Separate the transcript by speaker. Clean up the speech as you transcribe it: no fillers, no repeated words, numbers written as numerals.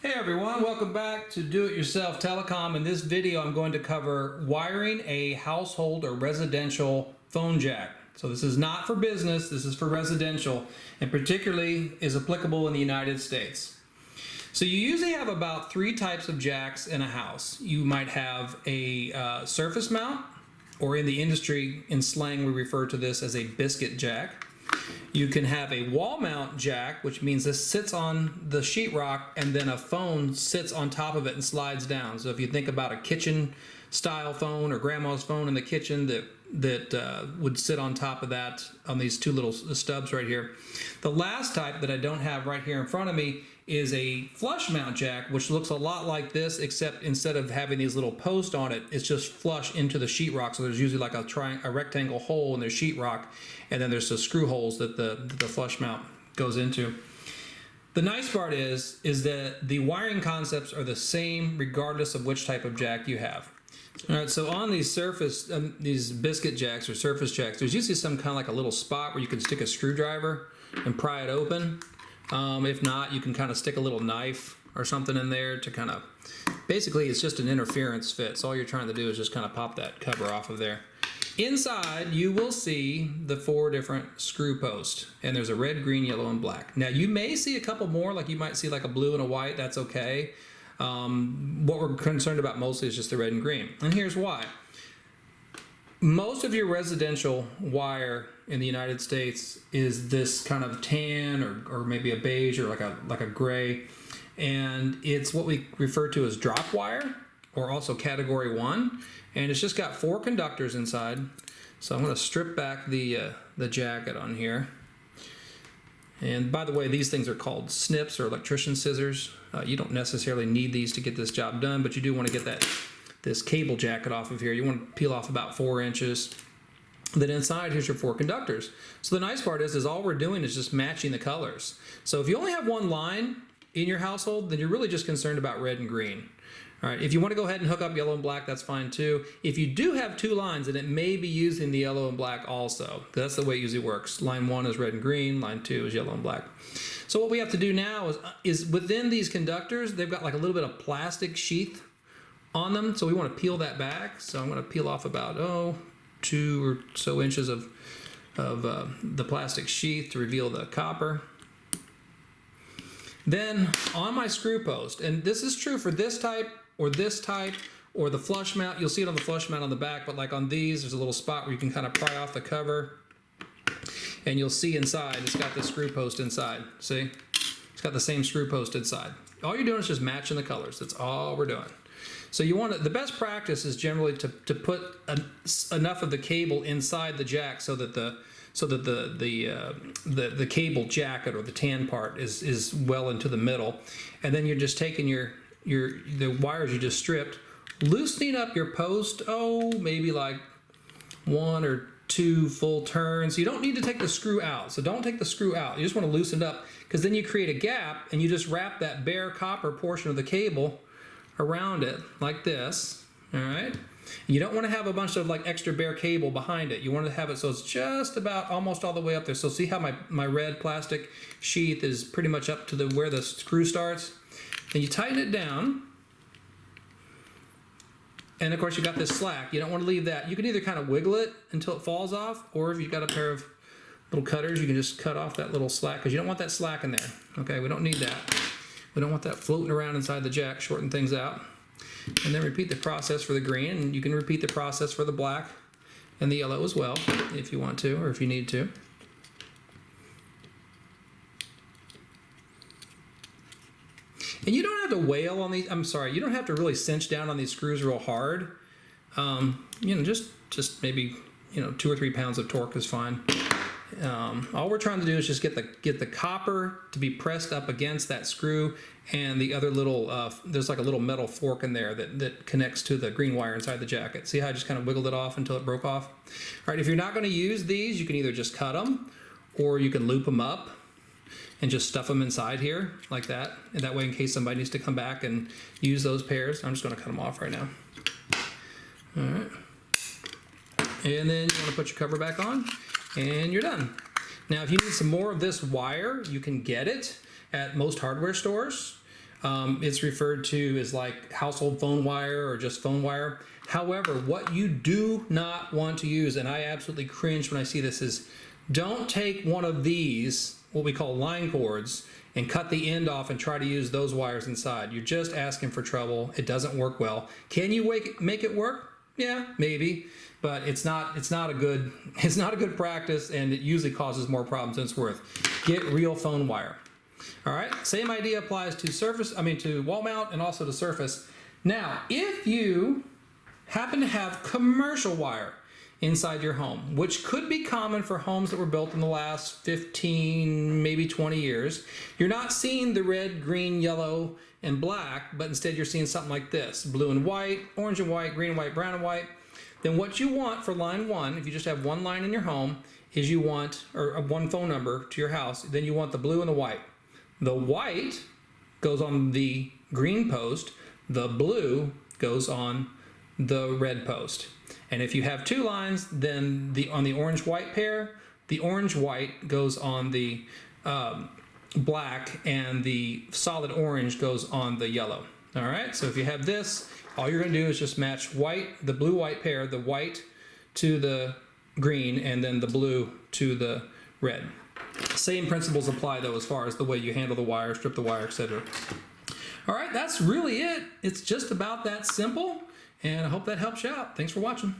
Speaker 1: Hey everyone, welcome back to Do It Yourself Telecom. In this video I'm going to cover wiring a household or residential phone jack. So this is not for business, this is for residential, and particularly is applicable in the United States. So you usually have about 3 types of jacks in a house. You might have a surface mount, or in the industry, in slang we refer to this as a biscuit jack. You can have a wall mount jack, which means this sits on the sheetrock and then a phone sits on top of it and slides down. So if you think about a kitchen style phone or grandma's phone in the kitchen that would sit on top of that on these 2 little stubs right here. The last type that I don't have right here in front of me is a flush mount jack, which looks a lot like this, except instead of having these little posts on it, it's just flush into the sheetrock. So there's usually like a rectangle hole in their sheetrock, and then there's the screw holes that the flush mount goes into. The nice part is that the wiring concepts are the same regardless of which type of jack you have. All right, so on these these biscuit jacks or surface jacks, there's usually some kind of like a little spot where you can stick a screwdriver and pry it open. If not, you can kind of stick a little knife or something in there to kind of, basically it's just an interference fit. So all you're trying to do is just kind of pop that cover off of there. Inside, you will see the 4 different screw posts, and there's a red, green, yellow, and black. Now you may see a couple more, like you might see like a blue and a white, that's okay. What we're concerned about mostly is just the red and green. And here's why. Most of your residential wire in the United States is this kind of tan or maybe a beige or like a gray, and it's what we refer to as drop wire, or also category 1, and it's just got 4 conductors inside. So I'm going to strip back the jacket on here. And by the way, these things are called snips or electrician scissors. You don't necessarily need these to get this job done, but you do want to get this cable jacket off of here. You want to peel off about 4 inches. Then inside, here's your 4 conductors. So the nice part is all we're doing is just matching the colors. So if you only have 1 line in your household, then you're really just concerned about red and green. All right, if you want to go ahead and hook up yellow and black, that's fine too. If you do have 2 lines, then it may be using the yellow and black also. That's the way it usually works. Line 1 is red and green, line 2 is yellow and black. So what we have to do now is within these conductors, they've got like a little bit of plastic sheath on them. So we want to peel that back. So I'm going to peel off about 2 or so inches of the plastic sheath to reveal the copper. Then on my screw post, and this is true for this type or the flush mount, you'll see it on the flush mount on the back, but like on these, there's a little spot where you can kind of pry off the cover, and you'll see inside, it's got the screw post inside. See? It's got the same screw post inside. All you're doing is just matching the colors. That's all we're doing. So you want the best practice is generally to put enough of the cable inside the jack so that the cable jacket or the tan part is well into the middle, and then you're just taking the wires you just stripped, loosening up your post, maybe like 1 or 2 full turns. You don't need to take the screw out, so don't take the screw out. You just want to loosen it up, because then you create a gap and you just wrap that bare copper portion of the cable around it like this. All right, you don't want to have a bunch of like extra bare cable behind it. You want to have it so it's just about almost all the way up there. So see how my red plastic sheath is pretty much up to where the screw starts. Then you tighten it down, and of course you got this slack. You don't want to leave that. You can either kind of wiggle it until it falls off, or if you've got a pair of little cutters, you can just cut off that little slack, because you don't want that slack in there. Okay, we don't need that. We don't want that floating around inside the jack, shorten things out. And then repeat the process for the green, and you can repeat the process for the black and the yellow as well, if you want to or if you need to. And you don't have to wail on these. You don't have to really cinch down on these screws real hard. Just maybe 2 or 3 pounds of torque is fine. All we're trying to do is just get the copper to be pressed up against that screw, and the other little there's like a little metal fork in there that connects to the green wire inside the jacket. See how I just kind of wiggled it off until it broke off? All right, if you're not going to use these, you can either just cut them, or you can loop them up and just stuff them inside here like that, and that way in case somebody needs to come back and use those pairs. I'm just going to cut them off right now. All right, and then you want to put your cover back on, and you're done. Now if you need some more of this wire, you can get it at most hardware stores. It's referred to as like household phone wire or just phone wire. However, what you do not want to use, and I absolutely cringe when I see this, is don't take one of these, what we call line cords, and cut the end off and try to use those wires inside. You're just asking for trouble. It doesn't work well. Can you make it work? Yeah, maybe, but it's not a good practice, and it usually causes more problems than it's worth. Get real phone wire. All right, same idea applies to to wall mount and also to surface. Now, if you happen to have commercial wire inside your home, which could be common for homes that were built in the last 15, maybe 20 years, you're not seeing the red, green, yellow, and black, but instead you're seeing something like this: blue and white, orange and white, green and white, brown and white. Then what you want for line one, if you just have one line in your home, is you want, or one phone number to your house, then you want the blue and the white. The white goes on the green post, the blue goes on the red post. And if you have two lines, then on the orange-white pair, the orange-white goes on the black, and the solid orange goes on the yellow. All right, so if you have this, all you're going to do is just match the blue-white pair, the white to the green, and then the blue to the red. Same principles apply, though, as far as the way you handle the wire, strip the wire, etc. All right, that's really it. It's just about that simple. And I hope that helps you out. Thanks for watching.